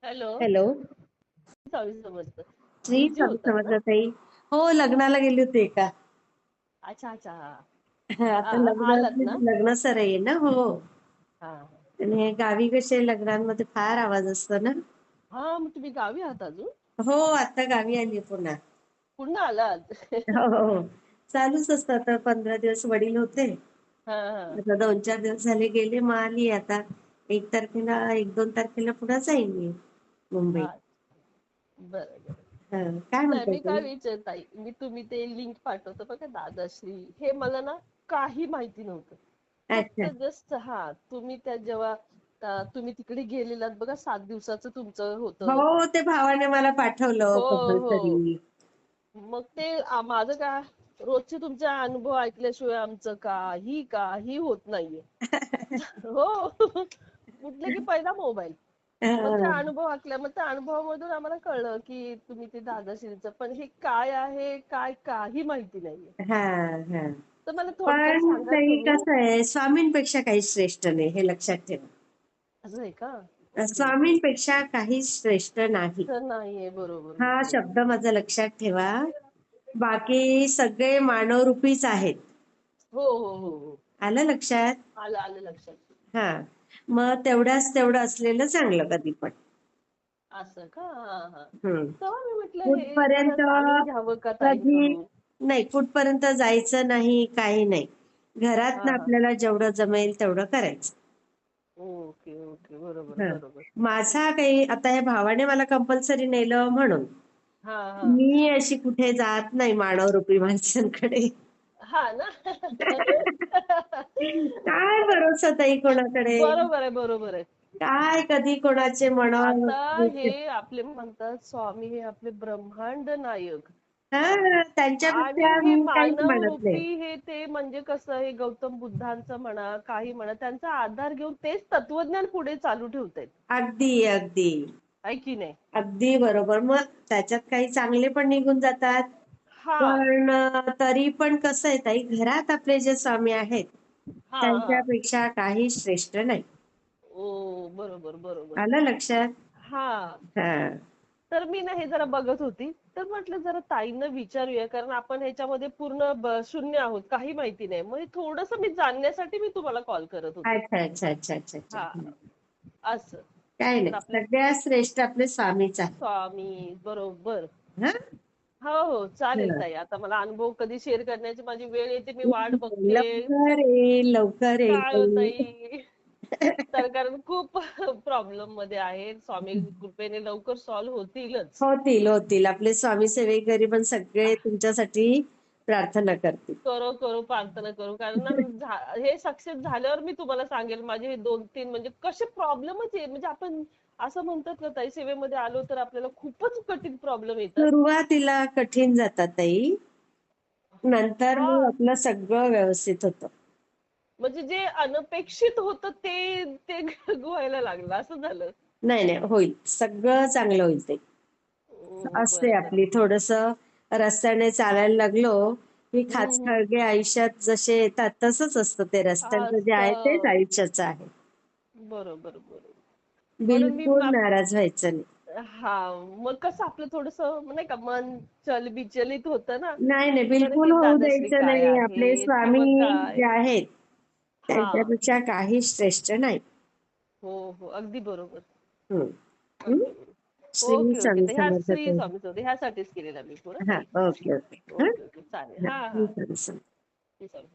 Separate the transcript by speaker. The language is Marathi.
Speaker 1: Hello.
Speaker 2: Hello.
Speaker 1: Swami Samarth.
Speaker 2: Shri
Speaker 1: busy
Speaker 2: स्वामी
Speaker 1: होतात ना?
Speaker 2: समर्थ ताई. हो, लग्नाला गेली होती एका.
Speaker 1: अच्छा अच्छा.
Speaker 2: आता लग्न
Speaker 1: आलात ना?
Speaker 2: लग्न सर आहे ना. हो.
Speaker 1: हा.
Speaker 2: आणि गावी कसे लग्नांमध्ये फार आवाज असतो ना.
Speaker 1: हा, मग तुम्ही गावी आहात अजून?
Speaker 2: हो, आता गावी आली पुन्हा.
Speaker 1: पुन्हा आलात?
Speaker 2: हो हो हो. चालूच असतं. आता 15 दिवस वडील होते.
Speaker 1: हा हा.
Speaker 2: आता 2-4 दिवस झाले गेले, मग आली आता. 1 तारखेला 1-2 तारखेला पुन्हा जाईन मी मुंबईत.
Speaker 1: हा, बरं बरं.
Speaker 2: हा, काय
Speaker 1: नाही,
Speaker 2: म्हणताय
Speaker 1: मी काय
Speaker 2: तुम्ही?
Speaker 1: विचारताय, तुम्ही ते लिंक पाठवतो बघा दादाश्री, हे मला ना काही माहिती नव्हतं. फक्त
Speaker 2: अच्छा.
Speaker 1: जस्ट तुम्ही त्या जेव्हा तुम्ही तिकडे गेलेलात बघा, 7 दिवसाचं तुमचं होतं.
Speaker 2: हो, ते भावाने मला पाठवलं
Speaker 1: हो हो.
Speaker 2: कंपल्सरी.
Speaker 1: मग ते माझं काय, रोजचे तुमचे अनुभव ऐकल्याशिवाय आमचं काही होत नाहीये. हो. म्हटलं की पहिला मोबाईल. मग ते अनुभव ऐकल्या, मग त्या अनुभवामधून आम्हाला कळलं की तुम्ही ते दादाश्रीचं, पण हे काय आहे काय काही माहिती नाहीये.
Speaker 2: हा हा.
Speaker 1: तर मला थोडक्यात
Speaker 2: पण
Speaker 1: सांगा
Speaker 2: ताई
Speaker 1: तुम्ही.
Speaker 2: कसं आहे, स्वामींपेक्षा काही श्रेष्ठ नाही, हे लक्षात ठेवा.
Speaker 1: असं आहे का? Okay okay.
Speaker 2: स्वामींपेक्षा काही श्रेष्ठ नाही,
Speaker 1: तर नाहीये, बरोबर
Speaker 2: हा
Speaker 1: बरोबर.
Speaker 2: शब्द माझा लक्षात ठेवा. बाकी सगळे मानवरूपीच आहेत.
Speaker 1: हो हो हो हो.
Speaker 2: आलं लक्षात?
Speaker 1: आलं आलं लक्षात.
Speaker 2: हा. मग तेवढं असलेलं चांगलं कधी पण.
Speaker 1: असं का? हा हा.
Speaker 2: हम्म.
Speaker 1: तेव्हा मी म्हटलं हे जरा
Speaker 2: कुठपर्यंत
Speaker 1: जाणून घ्यावं का
Speaker 2: कधी
Speaker 1: ताईंकडून.
Speaker 2: नाही, कुठपर्यंत जायचं नाही, काही नाही. घरात
Speaker 1: हा
Speaker 2: ना
Speaker 1: हा.
Speaker 2: आपल्याला जेवढं जमेल तेवढं करायचं.
Speaker 1: ओके ओके, बरोबर
Speaker 2: हं.
Speaker 1: बरोबर.
Speaker 2: माझा काही आता ह्या भावाने मला कंपल्सरी नेलं म्हणून.
Speaker 1: हा हा.
Speaker 2: मी अशी कुठे जात नाही मानवरूपी माणसांकडे.
Speaker 1: हा ना.
Speaker 2: काय भरोसा ताई कोणाकडे?
Speaker 1: बरोबर आहे बरोबर आहे.
Speaker 2: काय कधी कोणाचे मन.
Speaker 1: आता हे आपले म्हणतात स्वामी हे आपले ब्रह्मांड नायक.
Speaker 2: हां,
Speaker 1: आणि
Speaker 2: त्यांच्यापेक्षा
Speaker 1: हे
Speaker 2: मी काहीच
Speaker 1: मानव
Speaker 2: म्हणत नाही.
Speaker 1: रूपी हे ते म्हणजे कसं, हे गौतम बुद्धांचं म्हणा काही म्हणा, त्यांचा आधार घेऊन तेच तत्वज्ञान पुढे चालू ठेवतायत.
Speaker 2: अगदी, अगदी.
Speaker 1: आहे की नाही?
Speaker 2: अगदी बरोबर. मग त्याच्यात काही चांगले पण निघून जातात.
Speaker 1: हा
Speaker 2: पण तरी पण कसं आहे ताई, घरात आपले जे स्वामी आहेत,
Speaker 1: हा हा.
Speaker 2: त्यांच्यापेक्षा काही श्रेष्ठ नाही.
Speaker 1: ओ, बरोबर बरोबर.
Speaker 2: आलं लक्षात?
Speaker 1: हा.
Speaker 2: हां.
Speaker 1: तर मी ना हे जरा बघत होती, तर म्हटलं जरा ताईंना विचारूया, कारण आपण ह्याच्यामध्ये पूर्ण शून्य आहोत, काही माहिती नाही. मग थोडस मी जाणण्यासाठी मी तुम्हाला कॉल करत होते.
Speaker 2: अच्छा, अच्छा, अच्छा, अच्छा, अच्छा.
Speaker 1: हा,
Speaker 2: हं.
Speaker 1: असं.
Speaker 2: काही
Speaker 1: तर
Speaker 2: नाही.
Speaker 1: आपले
Speaker 2: सगळ्यात श्रेष्ठ आपले स्वामीच आहेत.
Speaker 1: स्वामी, बरोबर.
Speaker 2: हां?
Speaker 1: हो हो, चालेल
Speaker 2: हां.
Speaker 1: ताई. आता मला अनुभव कधी शेअर करण्याची माझी वेळ येते, मी वाट बघते.
Speaker 2: लवकर येईल, लवकर येईल
Speaker 1: काय
Speaker 2: ताई.
Speaker 1: ताई. तर कारण खूप प्रॉब्लेम मध्ये आहे. स्वामी कृपेने लवकर सॉल्व्ह होतीलच.
Speaker 2: होतील, होतील. आपले स्वामी सेवेकरी पण सगळे तुमच्यासाठी प्रार्थना करतील.
Speaker 1: करू करू प्रार्थना करू, कारण ना हे सक्सेस झाल्यावर मी तुम्हाला सांगेल माझे हे 2-3 म्हणजे कसे प्रॉब्लेमच आहे. म्हणजे आपण असं म्हणतात ना ताई, सेवेमध्ये आलो तर आपल्याला खूपच कठीण प्रॉब्लेम येतात.
Speaker 2: सुरुवातीला कठीण जातात ताई. नंतर
Speaker 1: हा,
Speaker 2: मग आपलं सगळं व्यवस्थित होतं.
Speaker 1: म्हणजे जे अनपेक्षित होतं ते ते व्हायला लागलं, असं झालं.
Speaker 2: नाही, नाही. होईल. सगळं चांगलं होईल ते.
Speaker 1: ओ,
Speaker 2: असते
Speaker 1: बरं बरं.
Speaker 2: आपली थोडंसं रस्त्याने चालायला लागलो, की
Speaker 1: हम्म.
Speaker 2: खाचखळगे आयुष्यात जसे येतात तसंच असतं ते. रस्त्याचं जे आहे तेच
Speaker 1: असं.
Speaker 2: आयुष्याचं आहे.
Speaker 1: बरोबर बरोबर. म्हणून मी
Speaker 2: बिलकुल नाराज व्हायचं नाही.
Speaker 1: हा, मग कसं आपलं थोडस नाही का मन विचलित होतं ना.
Speaker 2: नाही, नाही.
Speaker 1: तर
Speaker 2: बिलकुल
Speaker 1: हे
Speaker 2: होऊ
Speaker 1: दादाश्री
Speaker 2: द्यायचं
Speaker 1: काय
Speaker 2: नाही. आपले
Speaker 1: आहेत
Speaker 2: स्वामी
Speaker 1: किंवा काय.
Speaker 2: जे आहेत,
Speaker 1: हा.
Speaker 2: त्यांच्यापेक्षा काही श्रेष्ठ नाही.
Speaker 1: हो हो, अगदी बरोबर.
Speaker 2: हं. हं?
Speaker 1: अगदी बरोबर.
Speaker 2: श्री
Speaker 1: ओके ओके,
Speaker 2: स्वामी
Speaker 1: तर ह्या
Speaker 2: समर्थ
Speaker 1: श्री
Speaker 2: ताई.
Speaker 1: स्वामी होते, ह्यासाठीच केलेला मी पुढे
Speaker 2: हां.
Speaker 1: ताई.
Speaker 2: Okay, okay. हां?
Speaker 1: ओके ओके, चालेल. हा
Speaker 2: हां.
Speaker 1: हा.
Speaker 2: श्री स्वामी समर्थ.
Speaker 1: श्री स्वामी.